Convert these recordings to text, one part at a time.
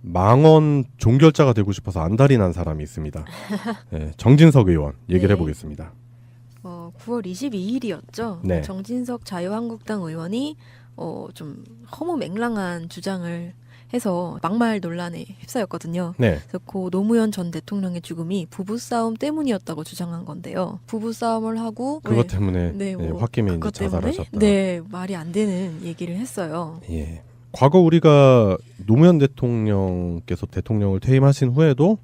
망언 종결자가 되고 싶어서 안달이 난 사람이 있습니다. 네, 정진석 의원 얘기를 네. 해보겠습니다. 9월 22일이었죠. 네. 정진석 자유한국당 의원이 좀 허무맹랑한 주장을 해서 막말 논란에 휩싸였거든요. 네, 그래서 고 노무현 전 대통령의 죽음이 부부싸움 때문이었다고 주장한 건데요. 부부싸움을 하고 그것 왜- 때문에 네, 뭐 홧김에 이제 그것 때문에 자살하셨다. 네, 말이 안 되는 얘기를 했어요. 예. 과거 우리가 노무현 대통령께서 대통령을 퇴임하신 후에도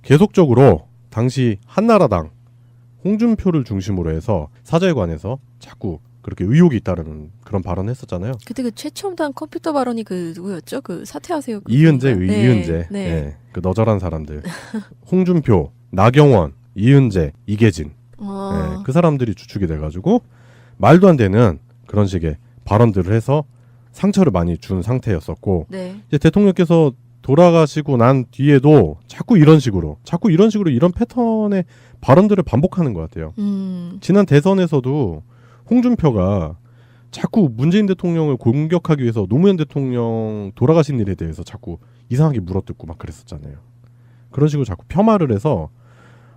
계속적으로 당시 한나라당 홍준표를 중심으로 해서 사저에관해서 자꾸 그렇게 의혹이 있다는 그런 발언을 했었잖아요. 그때 그 최첨단 컴퓨터 발언이 그 누구였죠? 그 사퇴하세요. 이은재, 그분인가? 이은재. 네. 예, 그 너절한 사람들. 홍준표, 나경원, 이은재, 이계진. 어, 예, 그 사람들이 주축이 돼가지고 말도 안 되는 그런 식의 발언들을 해서 상처를 많이 준 상태였었고 네. 이제 대통령께서 돌아가시고 난 뒤에도 자꾸 이런 식으로 이런 패턴의 발언들을 반복하는 것 같아요. 지난 대선에서도 홍준표가 자꾸 문재인 대통령을 공격하기 위해서 노무현 대통령 돌아가신 일에 대해서 자꾸 이상하게 물어뜯고 막 그랬었잖아요. 그런 식으로 자꾸 폄하를 해서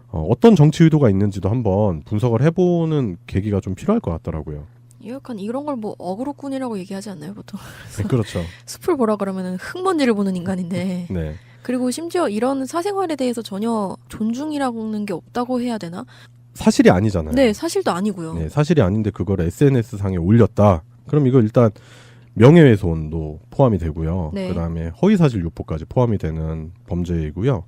어떤 정치 의도가 있는지도 한번 분석을 해보는 계기가 좀 필요할 것 같더라고요. 약간 이런 걸 뭐 어그로꾼이라고 얘기하지 않나요, 보통? 네, 그렇죠. 숲을 보라 그러면은 흙먼지를 보는 인간인데. 네. 그리고 심지어 이런 사생활에 대해서 전혀 존중이라는 게 없다고 해야 되나? 사실이 아니잖아요. 네, 사실도 아니고요. 네, 사실이 아닌데 그걸 SNS 상에 올렸다. 그럼 이거 일단 명예훼손도 포함이 되고요. 네. 그다음에 허위사실 유포까지 포함이 되는 범죄이고요.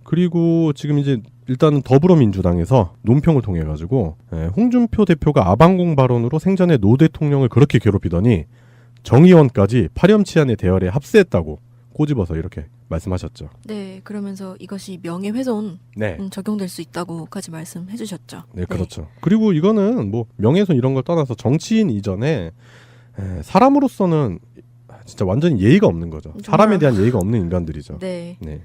그리고 지금 이제 일단은 더불어민주당에서 논평을 통해 가지고 홍준표 대표가 아방공 발언으로 생전에 노 대통령을 그렇게 괴롭히더니 정 의원까지 파렴치한의 대열에 합세했다고 꼬집어서 이렇게 말씀하셨죠. 네, 그러면서 이것이 명예훼손 네. 적용될 수 있다고까지 말씀해 주셨죠. 네, 그렇죠. 그리고 이거는 뭐 명예훼손 이런 걸 떠나서 정치인 이전에 사람으로서는 진짜 완전히 예의가 없는 거죠. 사람에 대한 예의가 없는 인간들이죠. 네. 네.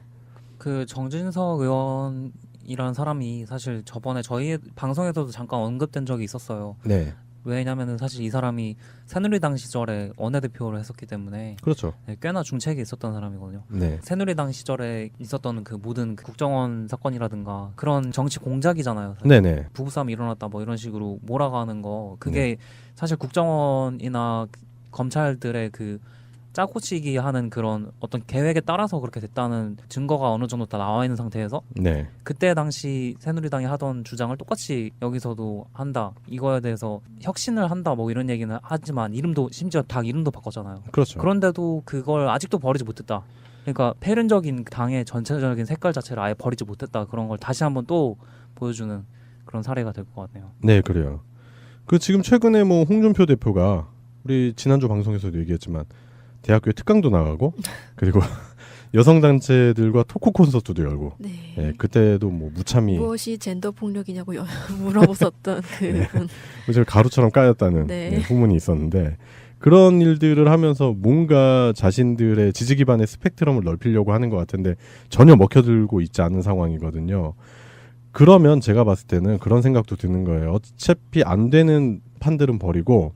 그 정진석 의원이라는 사람이 사실 저번에 저희 방송에서도 잠깐 언급된 적이 있었어요. 네. 왜냐면은 사실 이 사람이 새누리당 시절에 원내대표를 했었기 때문에 그렇죠. 꽤나 중책이 있었던 사람이거든요. 네. 새누리당 시절에 있었던 그 모든 그 국정원 사건이라든가 그런 정치 공작이잖아요. 사실. 네네. 부부싸움이 일어났다 뭐 이런 식으로 몰아가는 거 그게 사실 국정원이나 검찰들의 그 짜고치기 하는 그런 어떤 계획에 따라서 그렇게 됐다는 증거가 어느 정도 다 나와 있는 상태에서 네. 그때 당시 새누리당이 하던 주장을 똑같이 여기서도 한다 이거에 대해서 혁신을 한다 뭐 이런 얘기는 하지만 이름도 심지어 당 이름도 바꿨잖아요. 그렇죠. 그런데도 그걸 아직도 버리지 못했다. 그러니까 폐륜적인 당의 전체적인 색깔 자체를 아예 버리지 못했다. 그런 걸 다시 한번 또 보여주는 그런 사례가 될 것 같네요. 네, 그래요. 그 지금 최근에 뭐 홍준표 대표가 우리 지난주 방송에서도 얘기했지만 대학교에 특강도 나가고 그리고 여성 단체들과 토크 콘서트도 열고 네. 네, 그때도 뭐 무참히 무엇이 젠더 폭력이냐고 물어보셨던 그분. 저 가루처럼 까였다는 네. 후문이 있었는데 그런 일들을 하면서 뭔가 자신들의 지지 기반의 스펙트럼을 넓히려고 하는 것 같은데 전혀 먹혀들고 있지 않은 상황이거든요. 그러면 제가 봤을 때는 그런 생각도 드는 거예요. 어차피 안 되는 판들은 버리고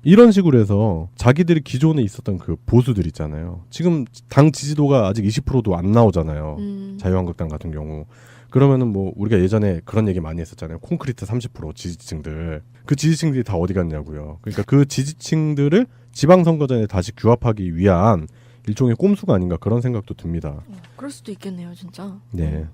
이런 식으로 해서 자기들이 기존에 있었던 그 보수들 있잖아요. 지금 당 지지도가 아직 20%도 안 나오잖아요. 자유한국당 같은 경우. 그러면은 뭐 우리가 예전에 그런 얘기 많이 했었잖아요. 콘크리트 30% 지지층들. 그 지지층들이 다 어디 갔냐고요. 그러니까 그 지지층들을 지방선거 전에 다시 규합하기 위한 일종의 꼼수가 아닌가 그런 생각도 듭니다. 그럴 수도 있겠네요, 진짜. 네.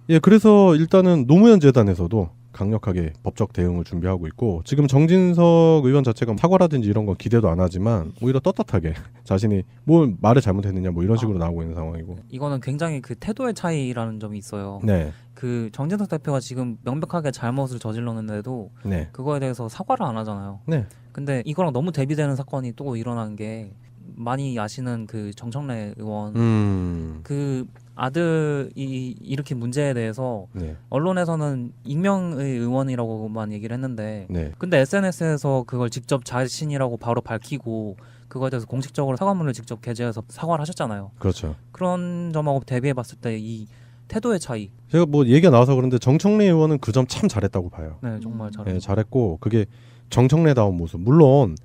예, 그래서 일단은 노무현 재단에서도 강력하게 법적 대응을 준비하고 있고 지금 정진석 의원 자체가 사과라든지 이런 건 기대도 안 하지만 오히려 떳떳하게 자신이 뭘 말을 잘못했느냐 뭐 이런 식으로 나오고 있는 상황이고. 이거는 굉장히 그 태도의 차이라는 점이 있어요. 네. 그 정진석 대표가 지금 명백하게 잘못을 저질렀는데도 네. 그거에 대해서 사과를 안 하잖아요. 네. 근데 이거랑 너무 대비되는 사건이 또 일어난 게 많이 아시는 그 정청래 의원 그 아들이 일으킨 문제에 대해서 네. 언론에서는 익명의 의원이라고만 얘기를 했는데 네. 근데 SNS에서 그걸 직접 자신이라고 바로 밝히고 그거에 대해서 공식적으로 사과문을 직접 게재해서 사과를 하셨잖아요. 그렇죠. 그런 점하고 대비해 봤을 때 이 태도의 차이. 제가 뭐 얘기가 나와서 그런데 정청래 의원은 그 점 참 잘했다고 봐요. 네, 정말 네, 잘했어요. 잘했고 그게 정청래다운 모습. 물론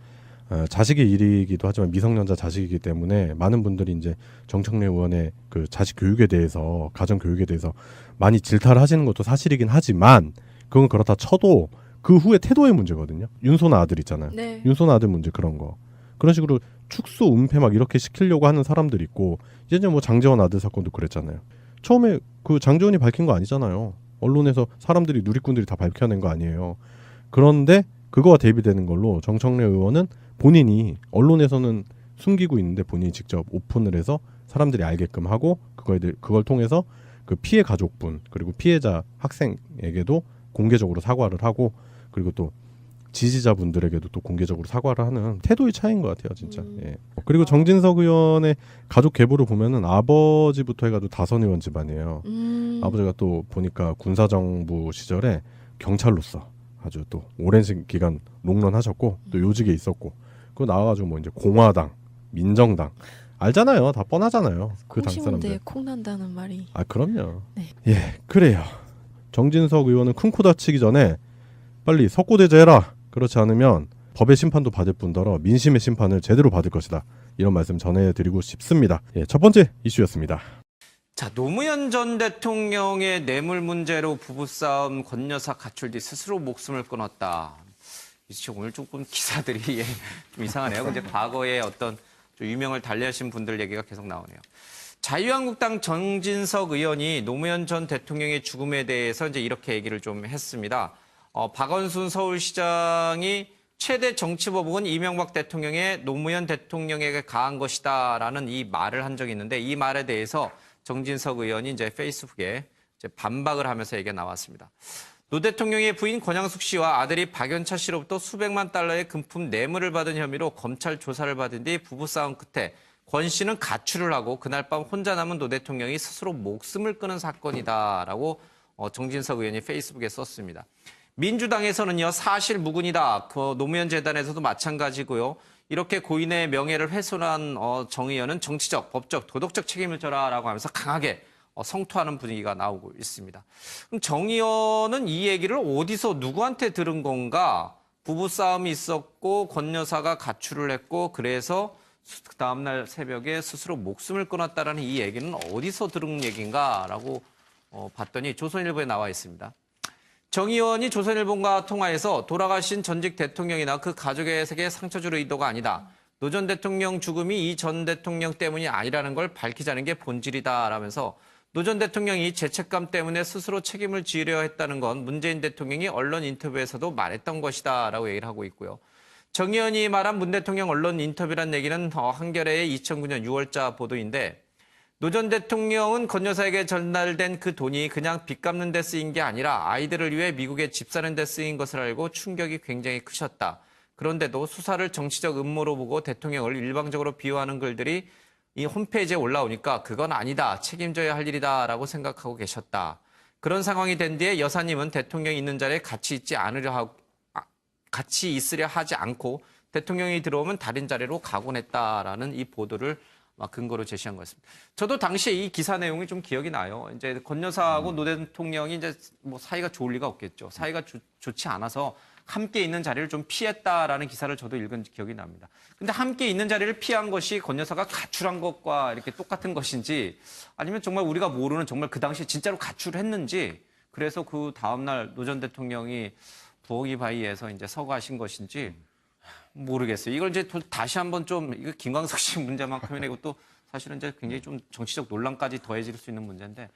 자식의 일이기도 하지만 미성년자 자식이기 때문에 많은 분들이 이제 정청래 의원의 그 자식 교육에 대해서 가정 교육에 대해서 많이 질타를 하시는 것도 사실이긴 하지만 그건 그렇다 쳐도 그 후에 태도의 문제거든요. 윤소나 아들 있잖아요. 네. 윤소나 아들 문제 그런 거. 그런 식으로 축소 은폐 막 이렇게 시키려고 하는 사람들 있고 이제 뭐 장재원 아들 사건도 그랬잖아요. 처음에 그 장재원이 밝힌 거 아니잖아요. 언론에서 사람들이 누리꾼들이 다 밝혀낸 거 아니에요. 그런데 그거와 대비되는 걸로 정청래 의원은 본인이 언론에서는 숨기고 있는데 본인이 직접 오픈을 해서 사람들이 알게끔 하고 그걸 통해서 그 피해 가족분 그리고 피해자 학생에게도 공개적으로 사과를 하고 그리고 또 지지자분들에게도 또 공개적으로 사과를 하는 태도의 차이인 것 같아요, 진짜. 예. 그리고 정진석 의원의 가족 계보를 보면은 아버지부터 해가지고 다선 의원 집안이에요. 아버지가 또 보니까 군사정부 시절에 경찰로서 아주 또 오랜 기간 롱런하셨고 또 요직에 있었고 그 나와가지고 뭐 이제 공화당, 민정당 알잖아요, 다 뻔하잖아요. 그 당 사람들. 콩심인데 콩 난다는 말이. 아 그럼요. 네. 예, 그래요. 정진석 의원은 큰 코 다치기 전에 빨리 석고대죄해라. 그렇지 않으면 법의 심판도 받을 뿐더러 민심의 심판을 제대로 받을 것이다. 이런 말씀 전해드리고 싶습니다. 예, 첫 번째 이슈였습니다. 자, 노무현 전 대통령의 뇌물 문제로 부부싸움 권 여사 가출 뒤 스스로 목숨을 끊었다. 오늘 조금 기사들이 좀 이상하네요. 근데 과거에 어떤 좀 유명을 달리하신 분들 얘기가 계속 나오네요. 자유한국당 정진석 의원이 노무현 전 대통령의 죽음에 대해서 이제 이렇게 얘기를 좀 했습니다. 박원순 서울시장이 최대 정치보복은 이명박 대통령의 노무현 대통령에게 가한 것이다라는 이 말을 한 적이 있는데 이 말에 대해서 정진석 의원이 이제 페이스북에 이제 반박을 하면서 얘기가 나왔습니다. 노 대통령의 부인 권양숙 씨와 아들이 박연차 씨로부터 수백만 달러의 금품 뇌물을 받은 혐의로 검찰 조사를 받은 뒤 부부싸움 끝에 권 씨는 가출을 하고 그날 밤 혼자 남은 노 대통령이 스스로 목숨을 끊은 사건이다라고 정진석 의원이 페이스북에 썼습니다. 민주당에서는요, 사실 무근이다. 그 노무현 재단에서도 마찬가지고요. 이렇게 고인의 명예를 훼손한 정 의원은 정치적, 법적, 도덕적 책임을 져라라고 하면서 강하게 성토하는 분위기가 나오고 있습니다. 그럼 정 의원은 이 얘기를 어디서 누구한테 들은 건가? 부부싸움이 있었고 권 여사가 가출을 했고 그래서 그 다음날 새벽에 스스로 목숨을 끊었다라는 이 얘기는 어디서 들은 얘기인가라고 봤더니 조선일보에 나와 있습니다. 정 의원이 조선일보와 통화해서 돌아가신 전직 대통령이나 그 가족에게 상처 줄 의도가 아니다. 노 전 대통령 죽음이 이 전 대통령 때문이 아니라는 걸 밝히자는 게 본질이다라면서 노 전 대통령이 죄책감 때문에 스스로 책임을 지으려 했다는 건 문재인 대통령이 언론 인터뷰에서도 말했던 것이다라고 얘기를 하고 있고요. 정 의원이 말한 문 대통령 언론 인터뷰란 얘기는 한겨레의 2009년 6월자 보도인데 노 전 대통령은 권 여사에게 전달된 그 돈이 그냥 빚 갚는 데 쓰인 게 아니라 아이들을 위해 미국에 집 사는 데 쓰인 것을 알고 충격이 굉장히 크셨다. 그런데도 수사를 정치적 음모로 보고 대통령을 일방적으로 비호하는 글들이 이 홈페이지에 올라오니까 그건 아니다. 책임져야 할 일이다라고 생각하고 계셨다. 그런 상황이 된 뒤에 여사님은 대통령이 있는 자리에 같이 있으려 하지 않고 대통령이 들어오면 다른 자리로 가곤 했다라는 이 보도를 근거로 제시한 거였습니다. 저도 당시에 이 기사 내용이 좀 기억이 나요. 이제 권 여사하고 노 대통령이 이제 뭐 사이가 좋을 리가 없겠죠. 사이가 좋지 않아서 함께 있는 자리를 좀 피했다라는 기사를 저도 읽은 기억이 납니다. 근데 함께 있는 자리를 피한 것이 권 여사가 가출한 것과 이렇게 똑같은 것인지 아니면 정말 우리가 모르는 정말 그 당시에 진짜로 가출했는지 그래서 그 다음날 노 전 대통령이 부엌이 바위에서 이제 서거하신 것인지 모르겠어요. 이걸 이제 다시 한번 좀 이거 김광석 씨 문제만큼이나 이것도 사실은 이제 굉장히 좀 정치적 논란까지 더해질 수 있는 문제인데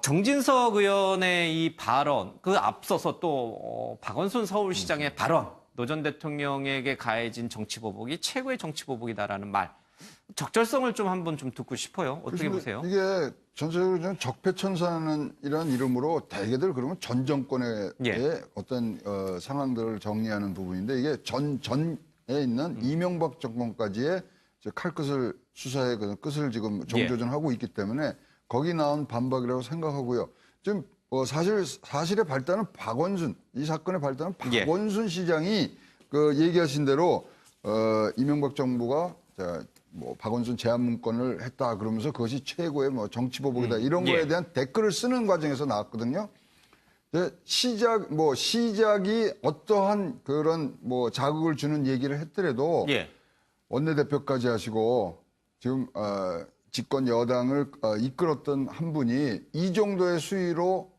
정진석 의원의 이 발언 그 앞서서 또 박원순 서울시장의 발언 노 전 대통령에게 가해진 정치보복이 최고의 정치보복이다라는 말 적절성을 좀 한번 좀 듣고 싶어요. 어떻게 보세요? 이게 전체적으로 적폐천사는 이런 이름으로 대개들 그러면 전 정권의 어떤 상황들을 정리하는 부분인데 이게 전에 있는 이명박 정권까지의 칼끝을 수사의 그 끝을 지금 정조준하고 있기 때문에 거기 나온 반박이라고 생각하고요. 지금 사실의 발단은 박원순 이 사건의 발단은 박원순 시장이 그 얘기하신 대로 이명박 정부가 뭐 박원순 제안 문건을 했다 그러면서 그것이 최고의 뭐 정치보복이다 이런 거에 대한 댓글을 쓰는 과정에서 나왔거든요. 시작이 어떠한 그런 뭐 자극을 주는 얘기를 했더라도 예. 원내대표까지 하시고 지금 집권 여당을 이끌었던 한 분이 이 정도의 수위로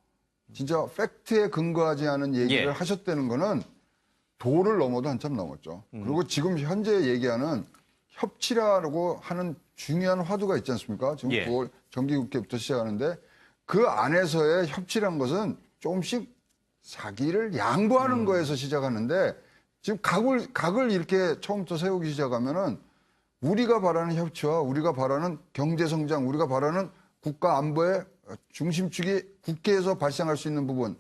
진짜 팩트에 근거하지 않은 얘기를 예. 하셨다는 거는 도를 넘어도 한참 넘었죠. 그리고 지금 현재 얘기하는 협치라고 하는 중요한 화두가 있지 않습니까? 지금 예. 9월 정기국회부터 시작하는데 그 안에서의 협치란 것은 조금씩 자기를 양보하는 거에서 시작하는데 지금 각을 이렇게 처음부터 세우기 시작하면은 우리가 바라는 협치와 우리가 바라는 경제성장, 우리가 바라는 국가 안보의 중심축이 국회에서 발생할 수 있는 부분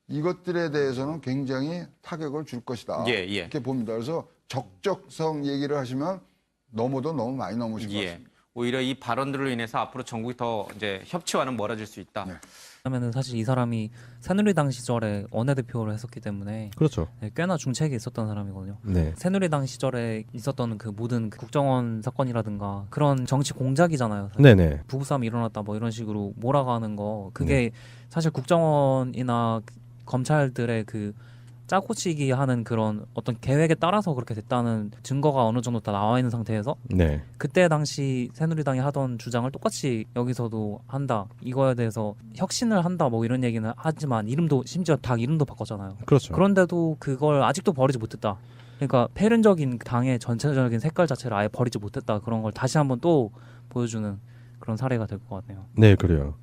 이것들에 대해서는 굉장히 타격을 줄 것이다. 예, 예. 이렇게 봅니다. 그래서 적적성 얘기를 하시면 넘어도 너무 많이 넘으실 것 예. 같습니다. 오히려 이 발언들로 인해서 앞으로 전국이 더 이제 협치와는 멀어질 수 있다. 네. 왜냐면은 사실 이 사람이 새누리당 시절에 원내대표를 했었기 때문에 그렇죠. 꽤나 중책이 있었던 사람이거든요. 네. 새누리당 시절에 있었던 그 모든 그 국정원 사건이라든가 그런 정치 공작이잖아요. 사실. 네네. 부부싸움이 일어났다 뭐 이런 식으로 몰아가는 거 그게 사실 국정원이나 검찰들의 그 짜고치기 하는 그런 어떤 계획에 따라서 그렇게 됐다는 증거가 어느 정도 다 나와 있는 상태에서 네. 그때 당시 새누리당이 하던 주장을 똑같이 여기서도 한다 이거에 대해서 혁신을 한다 뭐 이런 얘기는 하지만 이름도 심지어 당 이름도 바꿨잖아요. 그렇죠. 그런데도 그걸 아직도 버리지 못했다. 그러니까 폐륜적인 당의 전체적인 색깔 자체를 아예 버리지 못했다. 그런 걸 다시 한번 또 보여주는 그런 사례가 될 것 같네요. 네, 그래요.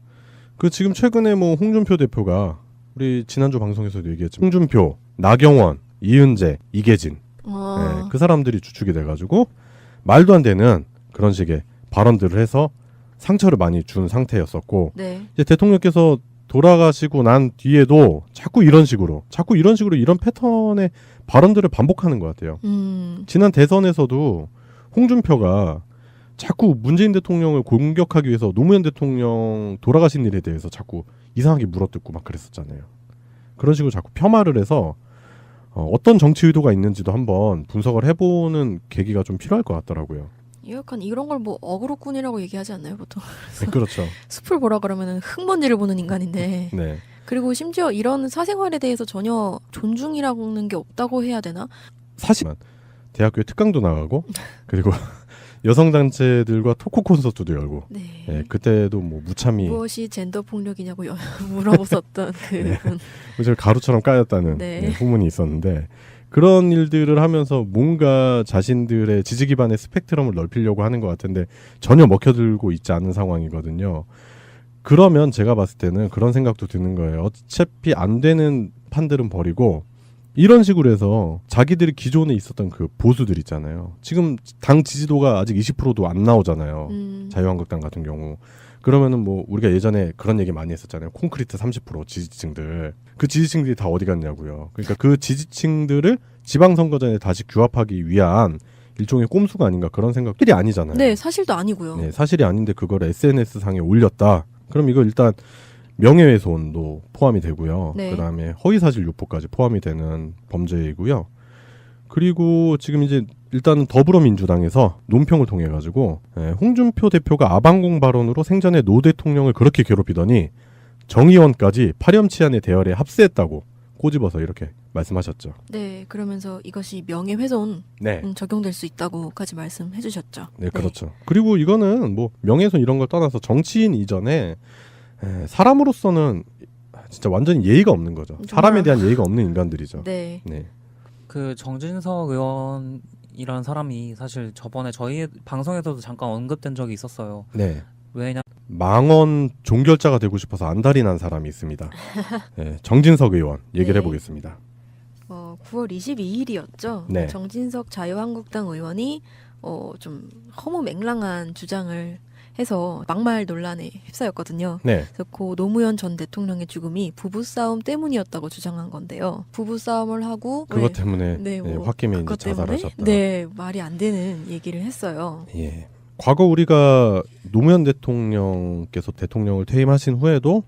그 지금 최근에 뭐 홍준표 대표가 우리 지난주 방송에서도 얘기했지만 홍준표, 나경원, 이은재, 이계진 네, 그 사람들이 주축이 돼가지고 말도 안 되는 그런 식의 발언들을 해서 상처를 많이 준 상태였었고 네. 이제 대통령께서 돌아가시고 난 뒤에도 자꾸 이런 식으로 이런 패턴의 발언들을 반복하는 것 같아요. 지난 대선에서도 홍준표가 자꾸 문재인 대통령을 공격하기 위해서 노무현 대통령 돌아가신 일에 대해서 자꾸 이상하게 물어뜯고 막 그랬었잖아요. 그런 식으로 자꾸 폄하를 해서 어떤 정치 의도가 있는지도 한번 분석을 해보는 계기가 좀 필요할 것 같더라고요. 약간 이런 걸 뭐 어그로꾼이라고 얘기하지 않나요 보통? 네, 그렇죠. 숲을 보라 그러면은 흙먼지를 보는 인간인데. 네. 그리고 심지어 이런 사생활에 대해서 전혀 존중이라는 게 없다고 해야 되나? 사실 대학교에 특강도 나가고 그리고 여성단체들과 토크 콘서트도 열고 네. 네, 그때도 뭐 무참히 무엇이 젠더 폭력이냐고 물어보셨던 그분. 저 가루처럼 까였다는 네. 네, 후문이 있었는데 그런 일들을 하면서 뭔가 자신들의 지지 기반의 스펙트럼을 넓히려고 하는 것 같은데 전혀 먹혀들고 있지 않은 상황이거든요. 그러면 제가 봤을 때는 그런 생각도 드는 거예요. 어차피 안 되는 판들은 버리고 이런 식으로 해서 자기들이 기존에 있었던 그 보수들 있잖아요. 지금 당 지지도가 아직 20%도 안 나오잖아요. 자유한국당 같은 경우. 그러면은 뭐 우리가 예전에 그런 얘기 많이 했었잖아요. 콘크리트 30% 지지층들. 그 지지층들이 다 어디 갔냐고요. 그러니까 그 지지층들을 지방선거 전에 다시 규합하기 위한 일종의 꼼수가 아닌가 그런 생각들이 아니잖아요. 네, 사실도 아니고요. 네, 사실이 아닌데 그걸 SNS 상에 올렸다. 그럼 이거 일단 명예훼손도 포함이 되고요. 네. 그다음에 허위사실 유포까지 포함이 되는 범죄이고요. 그리고 지금 이제 일단은 더불어민주당에서 논평을 통해 가지고 홍준표 대표가 아방공 발언으로 생전에 노 대통령을 그렇게 괴롭히더니 정의원까지 파렴치한의 대열에 합세했다고 꼬집어서 이렇게 말씀하셨죠. 네, 그러면서 이것이 명예훼손 네. 적용될 수 있다고까지 말씀해 주셨죠. 네, 그렇죠. 그리고 이거는 뭐 명예훼손 이런 걸 떠나서 정치인 이전에 사람으로서는 진짜 완전히 예의가 없는 거죠. 사람에 대한 예의가 없는 인간들이죠. 네. 네. 그 정진석 의원이라는 사람이 사실 저번에 저희 방송에서도 잠깐 언급된 적이 있었어요. 네. 왜냐 망언 종결자가 되고 싶어서 안달이 난 사람이 있습니다. 네, 정진석 의원 얘기를 네. 해보겠습니다. 9월 22일이었죠. 네. 정진석 자유한국당 의원이 좀 허무맹랑한 주장을 해서 막말 논란에 휩싸였거든요. 네. 그래서 고 노무현 전 대통령의 죽음이 부부싸움 때문이었다고 주장한 건데요. 부부싸움을 하고 그것 때문에 네, 뭐 홧김에 이제 그것 때문에 자살하셨다. 네, 말이 안 되는 얘기를 했어요. 예. 과거 우리가 노무현 대통령께서 대통령을 퇴임하신 후에도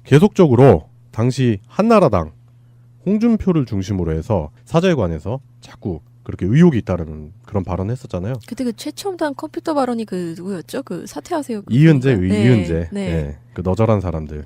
계속적으로 당시 한나라당 홍준표를 중심으로 해서 사저에 관해서 자꾸 그렇게 의혹이 있다는 그런 발언을 했었잖아요. 그때 그 최첨단 컴퓨터 발언이 그 누구였죠? 그 사퇴하세요. 이은재, 네, 이은재. 네. 예. 그 너절한 사람들.